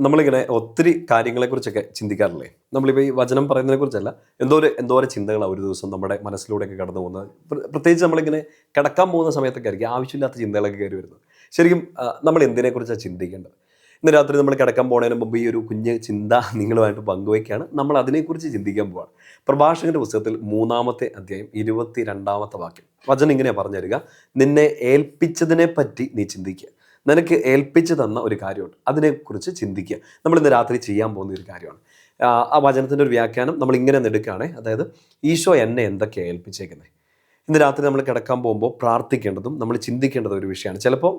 നമ്മളിങ്ങനെ ഒത്തിരി കാര്യങ്ങളെക്കുറിച്ചൊക്കെ ചിന്തിക്കാറില്ലേ? നമ്മളിപ്പോൾ ഈ വചനം പറയുന്നതിനെക്കുറിച്ചല്ല, എന്തോരം ചിന്തകളാണ് ഒരു ദിവസം നമ്മുടെ മനസ്സിലൂടെയൊക്കെ കടന്നു പോകുന്നത്. പ്രത്യേകിച്ച് നമ്മളിങ്ങനെ കിടക്കാൻ പോകുന്ന സമയത്തൊക്കെ ആയിരിക്കും ആവശ്യമില്ലാത്ത ചിന്തകളൊക്കെ കയറി വരുന്നത്. ശരിക്കും നമ്മൾ എന്തിനെക്കുറിച്ചാണ് ചിന്തിക്കേണ്ടത്? ഇന്ന് രാത്രി നമ്മൾ കിടക്കാൻ പോകുന്നതിന് മുമ്പ് ഈ ഒരു കുഞ്ഞ് ചിന്ത നിങ്ങളുമായിട്ട് പങ്കുവയ്ക്കുകയാണ്. നമ്മൾ അതിനെക്കുറിച്ച് ചിന്തിക്കാൻ പോവാണ്. പ്രഭാഷകന്റെ പുസ്തകത്തിൽ 3-ാമത്തെ അധ്യായം 22-ാമത്തെ വാക്യം. വചനം ഇങ്ങനെയാണ് പറഞ്ഞു തരിക: നിന്നെ ഏൽപ്പിച്ചതിനെ പറ്റി നീ ചിന്തിക്കുക. നിനക്ക് ഏൽപ്പിച്ചു തന്ന ഒരു കാര്യമുണ്ട്, അതിനെക്കുറിച്ച് ചിന്തിക്കുക. നമ്മളിന്ന് രാത്രി ചെയ്യാൻ പോകുന്ന ഒരു കാര്യമാണ്. ആ വചനത്തിൻ്റെ ഒരു വ്യാഖ്യാനം നമ്മൾ ഇങ്ങനെ എടുക്കുകയാണെ, അതായത് ഈശോ എന്നെ എന്തൊക്കെയാണ് ഏൽപ്പിച്ചേക്കുന്നത്. ഇന്ന് രാത്രി നമ്മൾ കിടക്കാൻ പോകുമ്പോൾ പ്രാർത്ഥിക്കേണ്ടതും നമ്മൾ ചിന്തിക്കേണ്ടതും ഒരു വിഷയമാണ്. ചിലപ്പോൾ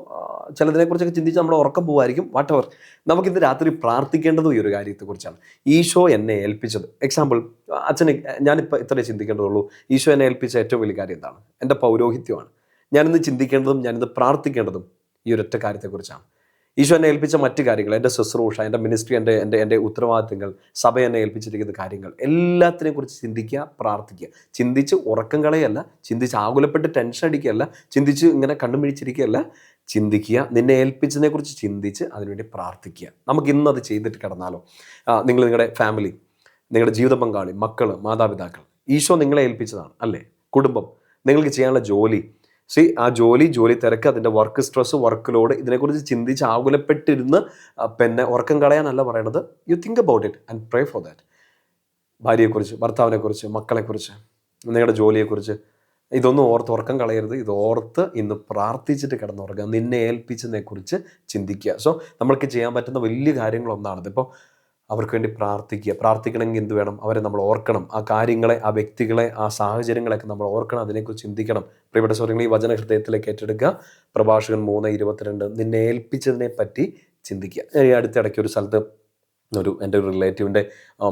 ചിലതിനെക്കുറിച്ചൊക്കെ ചിന്തിച്ച് നമ്മൾ ഉറക്കം പോകുമായിരിക്കും. വാട്ട് എവർ, നമുക്കിന്ന് രാത്രി പ്രാർത്ഥിക്കേണ്ടതും ഈ ഒരു കാര്യത്തെക്കുറിച്ചാണ്. ഈശോ എന്നെ ഏൽപ്പിച്ചത്. എക്സാമ്പിൾ, അച്ഛന് ഞാനിപ്പോൾ ഇത്രയേ ചിന്തിക്കേണ്ടതുള്ളൂ. ഈശോ എന്നെ ഏൽപ്പിച്ച ഏറ്റവും വലിയ കാര്യം എന്താണ്? എൻ്റെ പൗരോഹിത്യമാണ്. ഞാനിന്ന് ചിന്തിക്കേണ്ടതും ഞാനിന്ന് പ്രാർത്ഥിക്കേണ്ടതും ഈ ഒരൊറ്റ കാര്യത്തെക്കുറിച്ചാണ്. ഈശോ എന്നെ ഏൽപ്പിച്ച മറ്റു കാര്യങ്ങൾ, എൻ്റെ ശുശ്രൂഷ, എൻ്റെ മിനിസ്ട്രി, എൻ്റെ ഉത്തരവാദിത്തങ്ങൾ, സഭ എന്നെ ഏൽപ്പിച്ചിരിക്കുന്ന കാര്യങ്ങൾ, എല്ലാത്തിനെ കുറിച്ച് ചിന്തിക്കുക, പ്രാർത്ഥിക്കുക. ചിന്തിച്ച് ഉറക്കം കളയല്ല, ചിന്തിച്ച് ആകുലപ്പെട്ട് ടെൻഷൻ അടിക്കുകയല്ല, ചിന്തിച്ച് ഇങ്ങനെ കണ്ണുമിഴിച്ചിരിക്കുകയല്ല. ചിന്തിക്കുക, നിന്നെ ഏൽപ്പിച്ചതിനെ കുറിച്ച് ചിന്തിച്ച് അതിനുവേണ്ടി പ്രാർത്ഥിക്കുക. നമുക്ക് ഇന്നത് ചെയ്തിട്ട് കിടന്നാലോ? നിങ്ങളുടെ ഫാമിലി, നിങ്ങളുടെ ജീവിത പങ്കാളി, മക്കൾ, മാതാപിതാക്കൾ, ഈശോ നിങ്ങളെ ഏൽപ്പിച്ചതാണ് അല്ലേ? കുടുംബം, നിങ്ങൾക്ക് ചെയ്യാനുള്ള ജോലി, ആ ജോലി തിരക്ക്, അതിൻ്റെ വർക്ക് സ്ട്രെസ്, വർക്ക് ലോഡ്, ഇതിനെക്കുറിച്ച് ചിന്തിച്ച് ആകുലപ്പെട്ടിരുന്ന് പിന്നെ ഉറക്കം കളയാനല്ല പറയണത്. You think about it and pray for that. ഭാര്യയെക്കുറിച്ച്, ഭർത്താവിനെക്കുറിച്ച്, മക്കളെക്കുറിച്ച്, നിങ്ങളുടെ ജോലിയെക്കുറിച്ച്, ഇതൊന്നും ഓർത്ത് ഉറക്കം കളയരുത്. ഇത് ഓർത്ത് ഇന്ന് പ്രാർത്ഥിച്ചിട്ട് കിടന്നുറങ്ങുക, നിന്നെ ഏൽപ്പിച്ചതിനെക്കുറിച്ച് ചിന്തിക്കുക. സോ നമ്മൾക്ക് ചെയ്യാൻ പറ്റുന്ന വലിയ കാര്യങ്ങളൊന്നാണിത്. ഇപ്പോൾ അവർക്ക് വേണ്ടി പ്രാർത്ഥിക്കുക. പ്രാർത്ഥിക്കണമെങ്കിൽ എന്ത് വേണം? അവരെ നമ്മൾ ഓർക്കണം. ആ കാര്യങ്ങളെ, ആ വ്യക്തികളെ, ആ സാഹചര്യങ്ങളെയൊക്കെ നമ്മൾ ഓർക്കണം, അതിനെക്കുറിച്ച് ചിന്തിക്കണം. പ്രിയപ്പെട്ട സഹോദരങ്ങളെ, ഈ വചന ഹൃദയത്തിലേക്ക് ഏറ്റെടുക്കുക. പ്രഭാഷകൻ 3:22, നിന്നെ ഏൽപ്പിച്ചതിനെ പറ്റി ചിന്തിക്കുക. ഈ അടുത്തിടയ്ക്ക് ഒരു സ്ഥലത്ത് എൻ്റെ ഒരു റിലേറ്റീവിൻ്റെ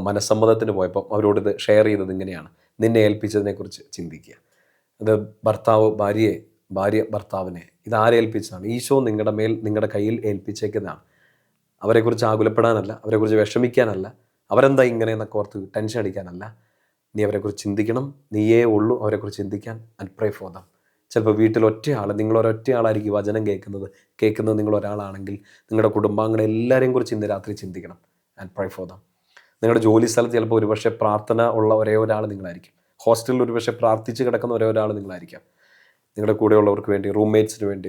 മനസ്സമ്മതത്തിന് പോയപ്പോൾ അവരോട് ഇത് ഷെയർ ചെയ്തത് ഇങ്ങനെയാണ്: നിന്നെ ഏൽപ്പിച്ചതിനെക്കുറിച്ച് ചിന്തിക്കുക. അത് ഭർത്താവ് ഭാര്യയെ, ഭാര്യ ഭർത്താവിനെ, ഇതാരെ ഏൽപ്പിച്ചതാണ്? ഈശോ നിങ്ങളുടെ കയ്യിൽ ഏൽപ്പിച്ചേക്കുന്നതാണ്. അവരെക്കുറിച്ച് ആകുലപ്പെടാനല്ല, അവരെക്കുറിച്ച് വിഷമിക്കാനല്ല, അവരെന്താ ഇങ്ങനെ എന്നൊക്കെ ഓർത്ത് ടെൻഷൻ അടിക്കാനല്ല. നീ അവരെക്കുറിച്ച് ചിന്തിക്കണം. നീയേ ഉള്ളൂ അവരെക്കുറിച്ച് ചിന്തിക്കാൻ. And pray for them. ചിലപ്പോൾ വീട്ടിൽ നിങ്ങളൊരൊറ്റയാളായിരിക്കും വചനം കേൾക്കുന്നത് നിങ്ങൾ ഒരാളാണെങ്കിൽ നിങ്ങളുടെ കുടുംബാംഗങ്ങളെ എല്ലാവരെയും കുറിച്ച് ഇന്ന് രാത്രി ചിന്തിക്കണം. And pray for them. നിങ്ങളുടെ ജോലി സ്ഥലത്ത് ചിലപ്പോൾ ഒരുപക്ഷെ പ്രാർത്ഥന ഉള്ള ഒരേ ഒരാൾ നിങ്ങളായിരിക്കും. ഹോസ്റ്റലിൽ ഒരുപക്ഷെ പ്രാർത്ഥിച്ച് കിടക്കുന്ന ഒരേ ഒരാൾ നിങ്ങളായിരിക്കാം. നിങ്ങളുടെ കൂടെയുള്ളവർക്ക് വേണ്ടി, റൂംമേറ്റ്സിന് വേണ്ടി,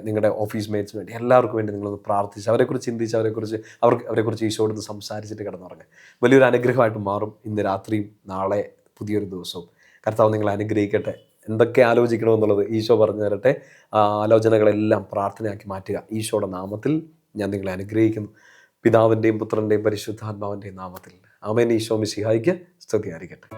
നിങ്ങളുടെ ഓഫീസ് മേറ്റ്സിന് വേണ്ടി, എല്ലാവർക്കും വേണ്ടി നിങ്ങളൊന്ന് പ്രാർത്ഥിച്ച് അവരെക്കുറിച്ച് ചിന്തിച്ച് അവരെക്കുറിച്ച് ഈശോയോട് സംസാരിച്ചിട്ട് കിടന്നുറങ്ങുക. വലിയൊരു അനുഗ്രഹമായിട്ട് മാറും ഇന്ന് രാത്രിയും നാളെ പുതിയൊരു ദിവസവും. കർത്താവ് നിങ്ങളെ അനുഗ്രഹിക്കട്ടെ. എന്തൊക്കെ ആലോചിക്കണമെന്നുള്ളത് ഈശോ പറഞ്ഞു തരട്ടെ. ആലോചനകളെല്ലാം പ്രാർത്ഥനയാക്കി മാറ്റുക. ഈശോയുടെ നാമത്തിൽ ഞാൻ നിങ്ങളെ അനുഗ്രഹിക്കുന്നു. പിതാവിൻ്റെയും പുത്രൻ്റെയും പരിശുദ്ധാത്മാവിൻ്റെയും നാമത്തിൽ. ആമേൻ. ഈശോ മിശിഹായ്ക്ക് സ്തുതിയായിരിക്കട്ടെ.